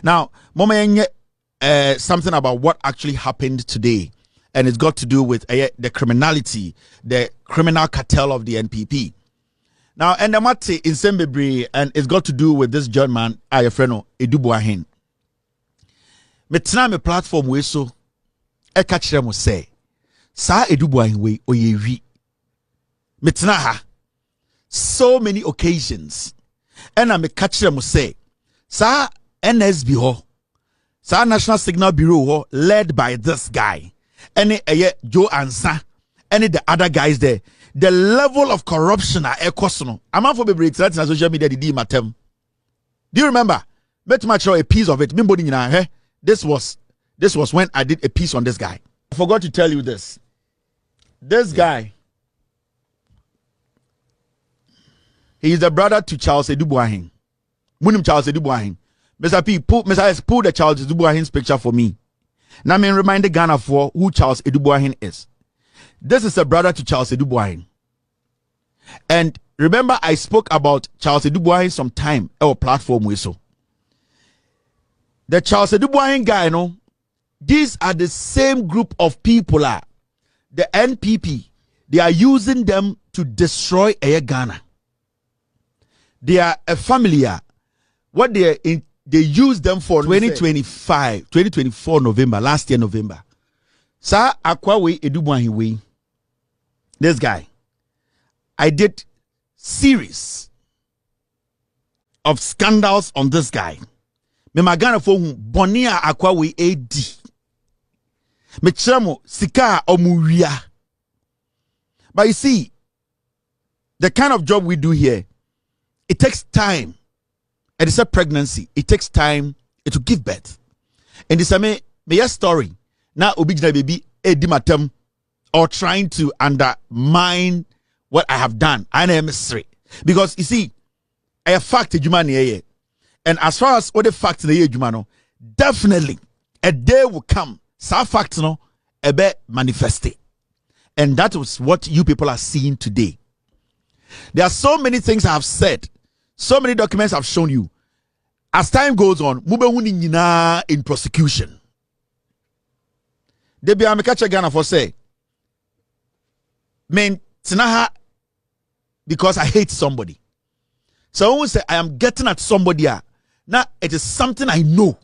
Now, Mama, something about what actually happened today, and it's got to do with the criminality, the criminal cartel of the NPP. Now, and the matter in Sembebri, and it's got to do with this German, Ayefreno, Adu Boahene. Metna me platform we so, catch them say, Sa Adu Boahene we oyewi. Metna ha. So many occasions, and I me catch them say, Sa NSB ho, Sa National Signal Bureau ho, led by this guy, and Joe Ansa, and the other guys there. The level of corruption at Ecosono. I'm out for the break. That's social media. The matem. Do you remember? Met much a piece of it. This was when I did a piece on this guy. I forgot to tell you this. This guy, he is the brother to Charles Adu Boahene. Munim Charles Adu Boahene. Mr. P, pull the Charles Adu Boahene's picture for me. Now me remind the Ghana for who Charles Adu Boahene is. This is a brother to Charles Adu Boahene. And remember, I spoke about Charles Adu Boahene some time our platform we so. The Charles Adu Boahene guy, these are the same group of people the NPP. They are using them to destroy Ghana. They are a family. What they use them for 2024 November, last year November. Sa Akwawe Adu Boahene. This guy, I did series of scandals on this guy. Me magana for Bonia Akwawe AD. Me chamo sika omuria. But you see, the kind of job we do here, it takes time. And it's a pregnancy. It takes time to give birth. And this me story. Now obijina baby edimatem. Or trying to undermine what I have done. I am mystery. Because you see, I have fact and as far as all the facts definitely a day will come. Some facts a bit manifested. And that was what you people are seeing today. There are so many things I have said, so many documents I've shown you. As time goes on, in prosecution. They be amekacha Ghana for say. Men tinaha because I hate somebody. So when we say I am getting at somebody, now it is something I know.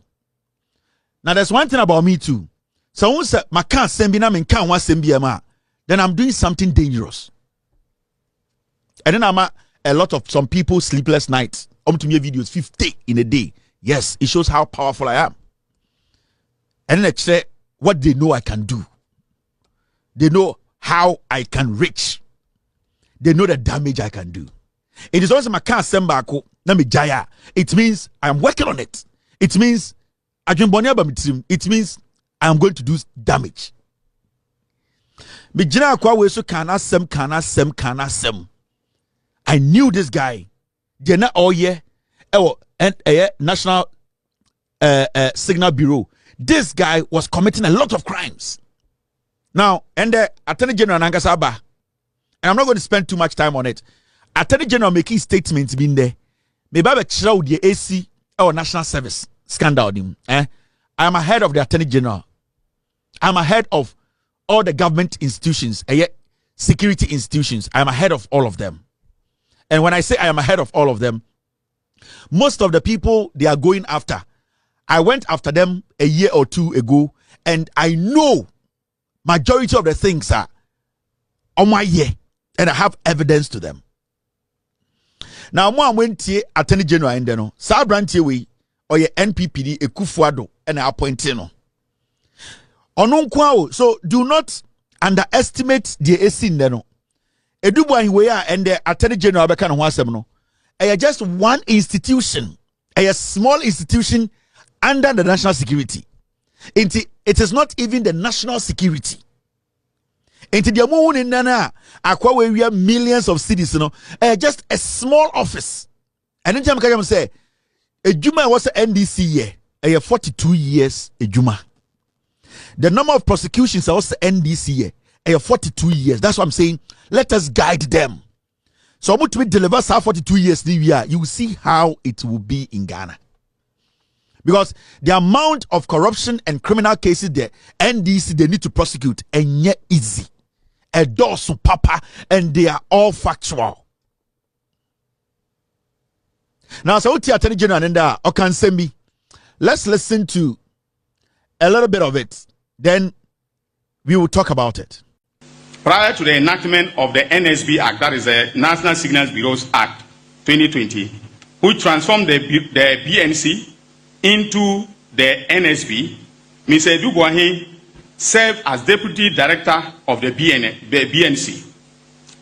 Now there's one thing about me too. So when we say my can't send me then I'm doing something dangerous. And then I'm a lot of some people sleepless nights. To me videos 50 in a day. Yes, it shows how powerful I am. And then they say what they know I can do. They know how I can reach. They know the damage I can do. It is also my car sembako na me jaya. It means I am working on it. It means it means I am going to do damage. I knew this guy. National Signal Bureau. This guy was committing a lot of crimes. Now, and the Attorney General Nangasaba, and I'm not going to spend too much time on it. Attorney General making statements being there. Maybe I will the AC or National Service scandal. I am ahead of the Attorney General. I'm ahead of all the government institutions, security institutions. I'm ahead of all of them. And when I say I am ahead of all of them, most of the people they are going after, I went after them a year or two ago, and I know majority of the things are on my year, and I have evidence to them. Now, I went to Attorney General and then Sabranti we or your NPPD Ekufuado and appointing. So do not underestimate the AC no. Adu Boahene and the Attorney General Bekan Wasem just one institution, a small institution under the national security. It is not even the national security. Into the moon in Nana, Aqua millions of cities, just a small office. And then Jam say, a Juma was a NDC year, 42 years, a Juma. The number of prosecutions are also NDC year, 42 years. That's what I'm saying. Let us guide them. So I'm going to deliver 42 years, you will see how it will be in Ghana. Because the amount of corruption and criminal cases there, NDC, they need to prosecute, and yet easy. A dozen papa, and they are all factual. Now, so Attorney General and Okan Sembi, let's listen to a little bit of it. Then we will talk about it. Prior to the enactment of the NSB Act, that is the National Signals Bureaus Act 2020, which transformed the BNC into the NSB, Mr. Adu Boahene served as Deputy Director of the BNC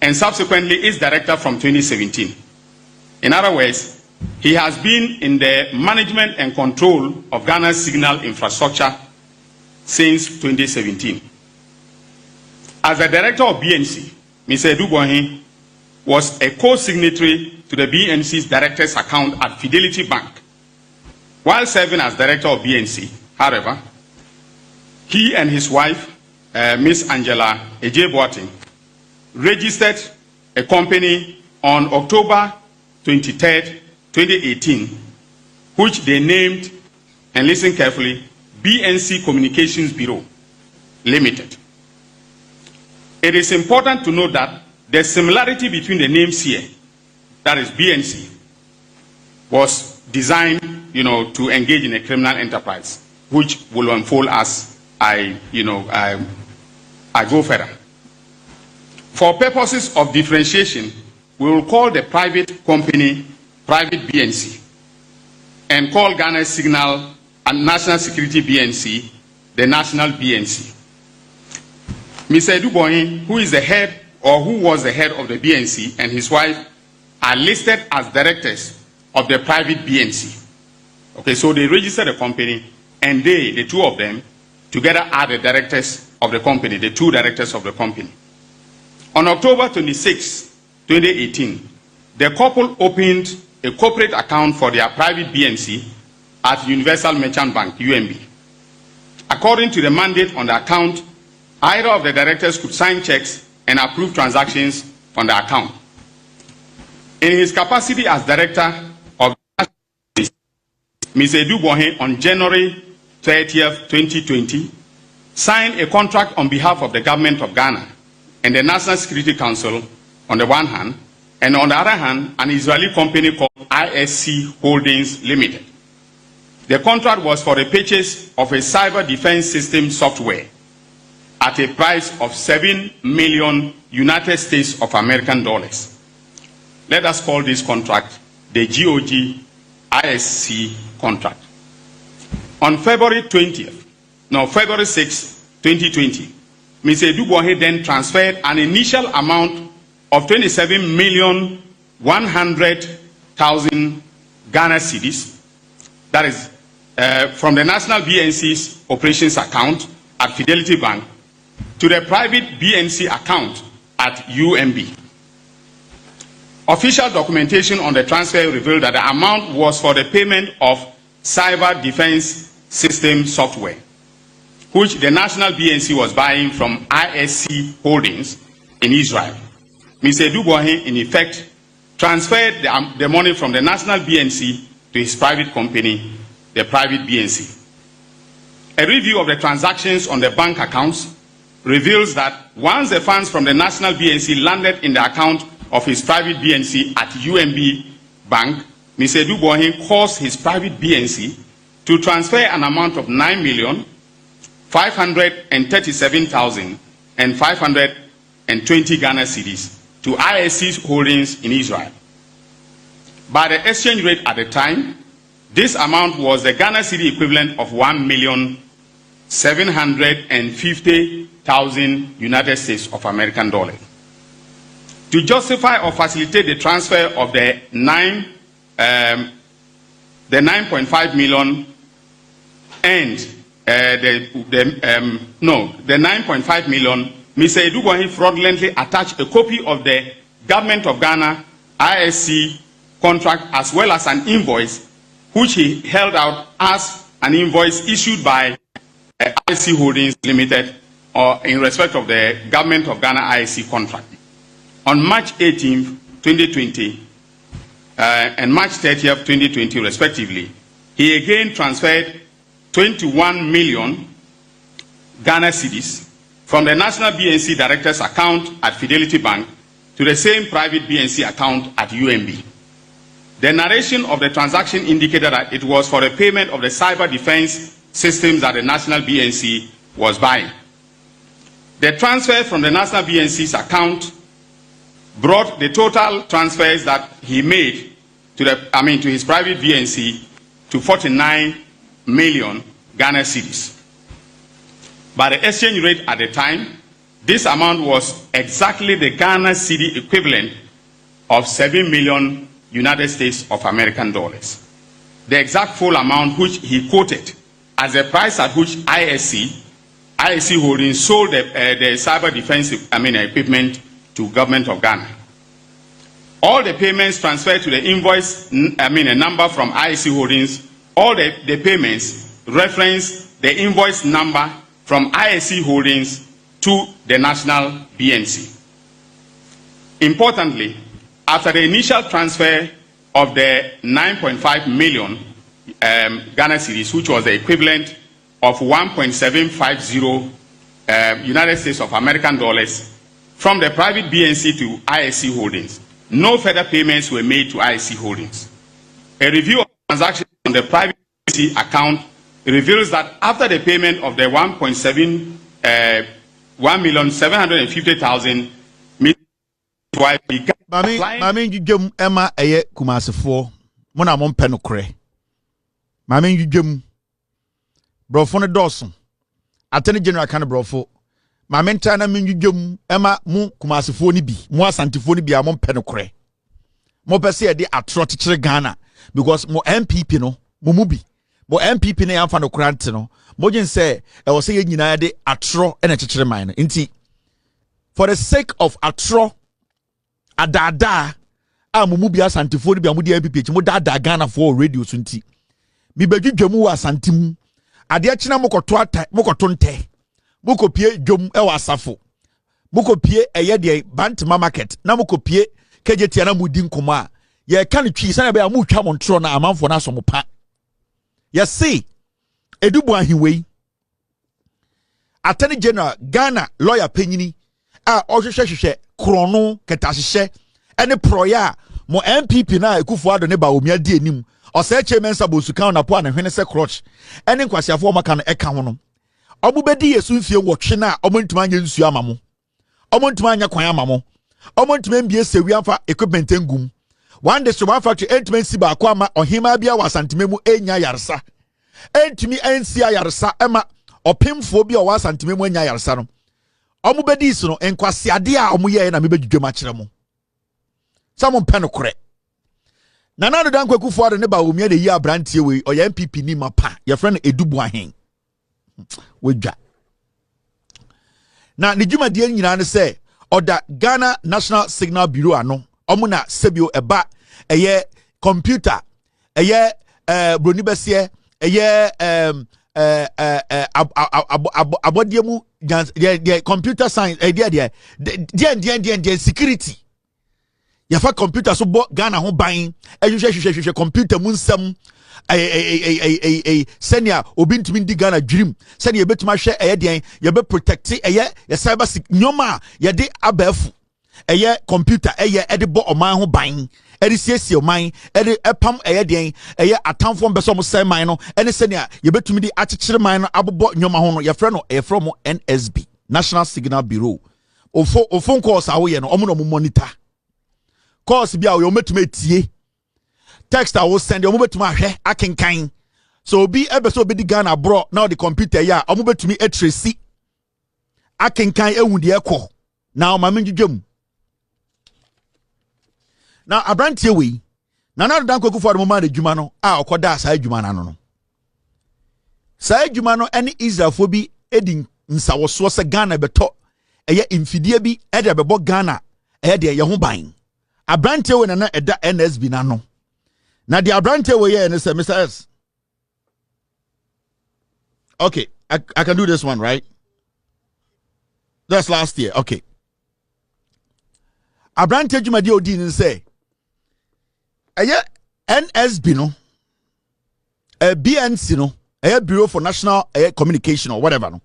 and subsequently is Director from 2017. In other words, he has been in the management and control of Ghana's signal infrastructure since 2017. As the Director of BNC, Mr. Adu Boahene was a co-signatory to the BNC's Director's account at Fidelity Bank. While serving as Director of BNC, however, he and his wife, Ms. Angela Adu Boahene, registered a company on October 23rd, 2018, which they named, and listen carefully, BNC Communications Bureau Limited. It is important to note that the similarity between the names here, that is BNC, was designed, to engage in a criminal enterprise, which will unfold as I go further. For purposes of differentiation, we will call the private company Private BNC and call Ghana's Signal and National Security BNC the National BNC. Mr. Adu Boahene, who is the head or who was the head of the BNC, and his wife are listed as directors of the private BNC. Okay, so they registered the company, and they, the two of them, together are the directors of the company, the two directors of the company. On October 26, 2018, the couple opened a corporate account for their private BNC at Universal Merchant Bank, UMB. According to the mandate on the account, either of the directors could sign checks and approve transactions on the account. In his capacity as director of Mr. Adu Boahene on January 30th, 2020, signed a contract on behalf of the government of Ghana and the National Security Council on the one hand, and on the other hand, an Israeli company called ISC Holdings Limited. The contract was for the purchase of a cyber defense system software at a price of $7 million United States of American dollars. Let us call this contract the GOG ISC contract. On February 6, 2020, Mr. Adu Boahene then transferred an initial amount of 27,100,000 Ghana cedis, that is from the National BNC's operations account at Fidelity Bank to the private BNC account at UMB. Official documentation on the transfer revealed that the amount was for the payment of cyber defense system software, which the National BNC was buying from ISC Holdings in Israel. Mr. Adu Boahene, in effect, transferred the money from the National BNC to his private company, the private BNC. A review of the transactions on the bank accounts reveals that once the funds from the National BNC landed in the account of his private BNC at UMB Bank, Mr. Adu Boahene caused his private BNC to transfer an amount of 9,537,520 Ghana cedis to ISC Holdings in Israel. By the exchange rate at the time, this amount was the Ghana cedi equivalent of 1,750,000 United States of American dollars. To justify or facilitate the transfer of the 9.5 million and the 9.5 million, Mr. Adu Boahene fraudulently attached a copy of the Government of Ghana ISC contract as well as an invoice, which he held out as an invoice issued by ISC Holdings Limited or in respect of the Government of Ghana ISC contract. On March 18, 2020 and March 30, 2020 respectively, he again transferred 21 million Ghana cedis from the National BNC Director's account at Fidelity Bank to the same private BNC account at UMB. The narration of the transaction indicated that it was for the payment of the cyber defense systems that the National BNC was buying. The transfer from the National BNC's account brought the total transfers that he made to his private BNC to 49 million Ghana cedis. By the exchange rate at the time, this amount was exactly the Ghana cedi equivalent of 7 million United States of American dollars. The exact full amount which he quoted as the price at which ISC Holdings sold the cyber defense equipment to government of Ghana. All the payments transferred to the invoice, a number from ISC Holdings, all the payments reference the invoice number from ISC Holdings to the National BNC. Importantly, after the initial transfer of the 9.5 million Ghana cedis, which was the equivalent of 1.750 United States of American dollars from the private BNC to ISC Holdings, no further payments were made to ISC Holdings. A review of transactions on the private BNC account reveals that after the payment of the 1,750,000 Mami jujum ema eye kumasefo mo na mo mpe no kore. Mami jujum brofo ne doso. Atene general kan brofo. Mami nta na min jujum ema mu kumasefo ni bi, mu asantefo ni bi a mo mpe no kore. Mo pese ye de atro kekere Ghana because mo MPP no mo mu bi. Mo MPP ne yamfa no kore ante no. Mo gin say e wo say ye nyina de atro ena kekere man no. Nti for the sake of atro adada amumu bia santifo ni bia mu di MPP mu dada Ghana for radio so nti mi badwudwamu wa santim ade akina mokoto ata mokoto nte mokopie dwom e wa asafo mokopie eye de Bantama market na mokopie kejetia na mudi nkoma a ye ka ne twi sana bia mu twa montro na amanfo na so mopa ye see Adu Boahene Attorney General Ghana lawyer penyini a ohwehwehwehwe krono ketahye ene proya mo MPP na Akufo-Addo ne ba omia di enim o se chemensa bosukan na po na hwene se crotch ene nkwasiafo maka no eka ho no obubedi yesu mfie wotwe na omontuma anya nsu amamo omontuma anya kwan amamo omontuma mbie sewi amfa equipment engum one day so factory entuma si ba kwa ama ohima bia wasantememu enya yaresa entumi ensi yaresa ema opemfo bia wasantememu enya yaresa no omubedi so no enkwasiade a omuye na mebedwudwam akere mo samon pen kore nana do dankwa Akufo-Addo ne ba omia de yi abrantie we oya MPP ni mapa ye friend Adu Boahene wedwa na ne dwumade nyina ne se oda Ghana National Signal Bureau ano omuna sebio eba eye computer eye broni bese eye abodiemu the computer science the security yafa computer so bo Ghana ho ban ehwehwehwehwe computer mu nsam senior obi ntimi ndi Ghana dream senior betuma hwe den ye be protect ye cyber nyoma ye de abafu computer ede bo oman ho ban siesie oman epam den atamfo mbeso mo sai man no ene senior ye betumi di akekere man no abobo nyoma ho no ye frɛ no from NSB National Signal Bureau ofo course awo no omo no monitor course bia wo metuma tie text I will send you betuma hwe akenkan so obi ebeso obi di Ghana bro now the computer ya omo betumi trace akenkan ewu de ekɔ now mama ndwudwam na abrantie we na na dan Akufo-Addo mo ma de dwuma no a okoda sa dwuma na no sa dwuma no ene Israelfo bi edi nsawoso se Ghana beto eye imfidie bi ede bebo Ghana de ye ho ban abrantie we na eda NSB na no na the abrantie we ye ne say Mr. S. Okay, I can do this one, right? That's last year. Okay. Abrantie dwumade odi ne say eye NSB no BNC no Bureau for National Communication or whatever no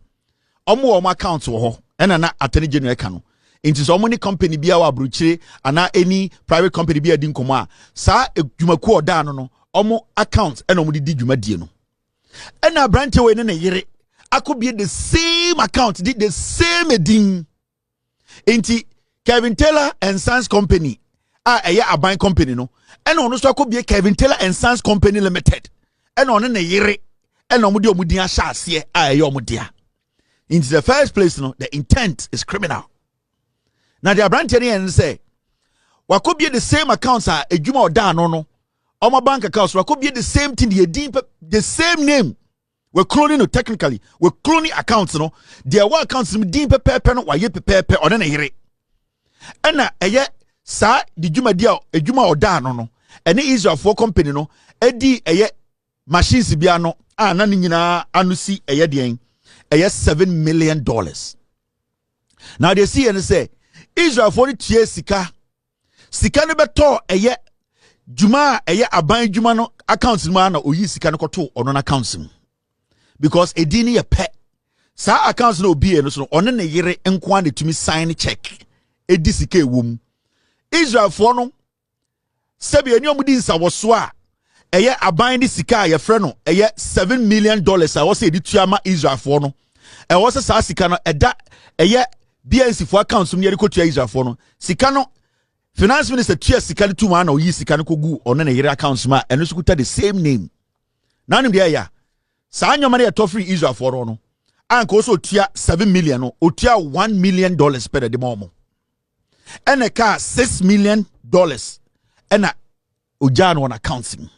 omo account wo ho na attorney general ka no into so many company bia wa abruchire ana any private company bia di nkomo a sa edwumaku oda no omo account omo di dwumadie no na branch we ne yere akobie the same account did the same edin into Kevin Taylor and Sons Company a buying company no ono so akobie Kevin Taylor and Sons Company Limited ono ne yere omo di omudin ahya ase omudia. In the first place, no, the intent is criminal. Now the branch and say, what could be the same accounts are a juma or down no my bank accounts, what could be the same thing, the same name. We're cloning no technically, we're cloning accounts, no. There were accounts deem pepe no why ye pepe or then a here. And sa the juma dia a juma or down no. And it is your for company no, edi machines biano, nanina anusi a $7 million. Now they see and say Israel for the sika ne beto juma aban juma no accounts man na oyi sika no koto ono accounts because edini ye pe sa accounts no obi no so ono ne yere enko an tumi sign check edi sika ewom Israel for no sebi eni omudi nsawoso a aban di sika ye frɛ no $7 million a wo say edi tuama Israel for no was a sa sika no BNC for accounts from yere kotua Israel for no sika no finance minister tua sika no tuma na oyi sika no kogu ono na yere accounts ma eno so kuta the same name na nim de ya sa anyoma na to free Israel for no anka also tua 7 million no otua $1 million per the momo ene ka $6 million ena oja no on accounting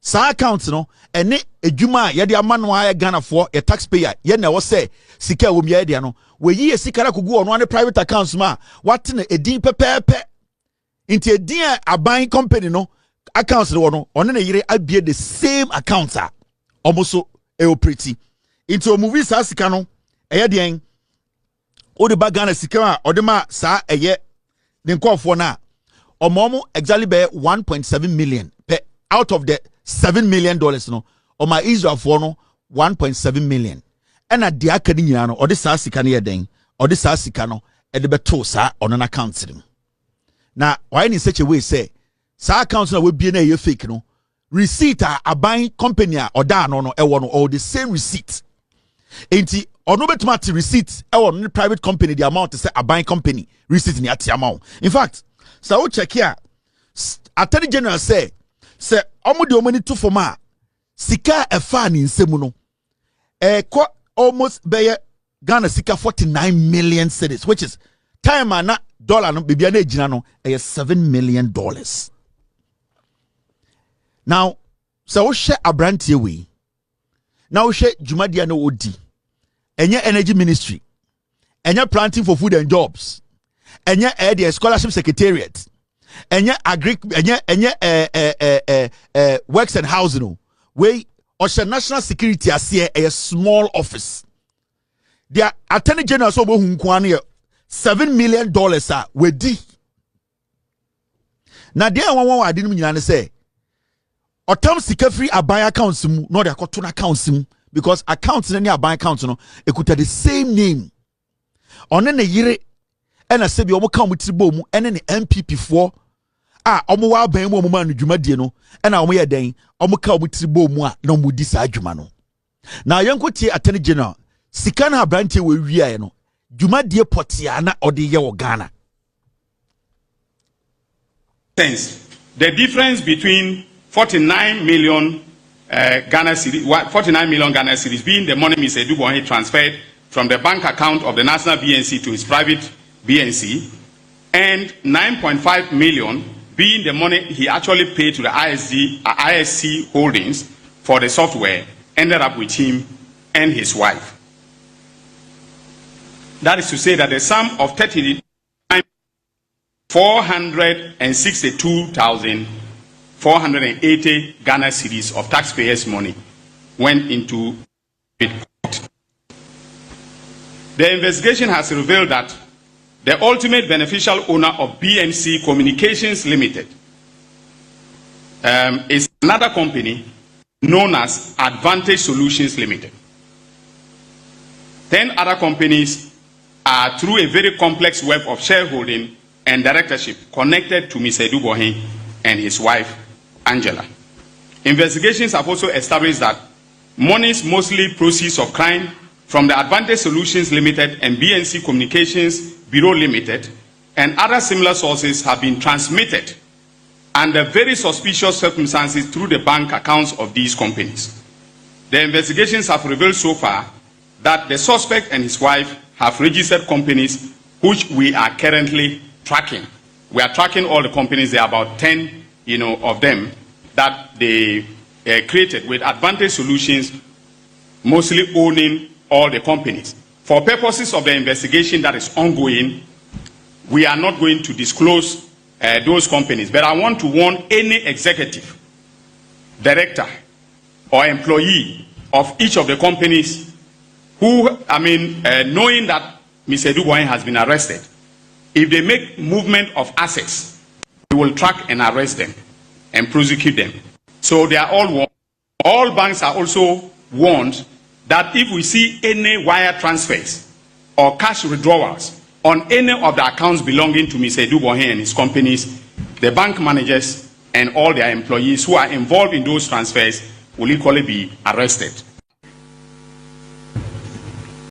sa account no ene edwuma ye de amano a Ghana for a taxpayer ye na wo say sika wo me de no we yi sika ra kogu ono an private accounts ma what na edin pepepe into edin aban company no accounts no no ono na yire abie the same accounts a almost e operate into movie sa sika no eye den o de ba Ghana sika a o de ma sa eye de nkofo na omomo exactly be 1.7 million per out of the $7 million no or my Israel for no 1.7 million and at the academy or the sasika near den or the sasika no at the betosa on an account. Now why in such a way say sa accounts will be a fake no receipt a buying company or down no or the same receipt ain't or no better receipt or private company the amount to say a buying company receipt in the amount. In fact so check here Attorney General say omo de omani to for ma sika efa ni nsemu no almost be Ghana sika 49 million cedis which is time na dollar no bibia na ejina no $7 million. Now so wo hye abrantie we now wo hye dwumadia na odi enye energy ministry enye planting for food and jobs enye the scholarship secretariat enye works and housing no we osha national security ase a small office their attorney general so bo hunkuan $7 million a wedi na dia won ade no nyina ne say otam sika free aban accounts mu no de akoto na accounts mu because accounts na aban accounts no ekuta the same name one ne yire ena sebi omo ka omutiribo mu ene ne MPP for omo wa ban mu omo ma no dwumadie no ena omo ye den omo ka omutiribo mu a na omo di sa adwuma no na yenko tie attorney general sika na abrantie we wiae no dwumadie potia na ode ye wo Ghana. The difference between 49 million Ghana cedis being the money Mr. Adu Boahene transferred from the bank account of the National BNC to his private BNC, and 9.5 million being the money he actually paid to the ISC Holdings for the software, ended up with him and his wife. That is to say that the sum of 462,480 Ghana cedis of taxpayers' money went into it. The investigation has revealed that the ultimate beneficial owner of BNC Communications Limited is another company known as Advantage Solutions Limited. 10 other companies are through a very complex web of shareholding and directorship connected to Mr. Adu Boahene and his wife, Angela. Investigations have also established that monies, mostly proceeds of crime, from the Advantage Solutions Limited and BNC Communications Bureau Limited and other similar sources have been transmitted under very suspicious circumstances through the bank accounts of these companies. The investigations have revealed so far that the suspect and his wife have registered companies which we are currently tracking. We are tracking all the companies. There are about 10, of them that they created with Advantage Solutions mostly owning all the companies. For purposes of the investigation that is ongoing, we are not going to disclose those companies, but I want to warn any executive, director, or employee of each of the companies who, knowing that Mr. Adu Boahene has been arrested, if they make movement of assets, we will track and arrest them and prosecute them. So they are all warned. All banks are also warned that if we see any wire transfers or cash withdrawals on any of the accounts belonging to Mr. Adu Boahene and his companies, the bank managers and all their employees who are involved in those transfers will equally be arrested.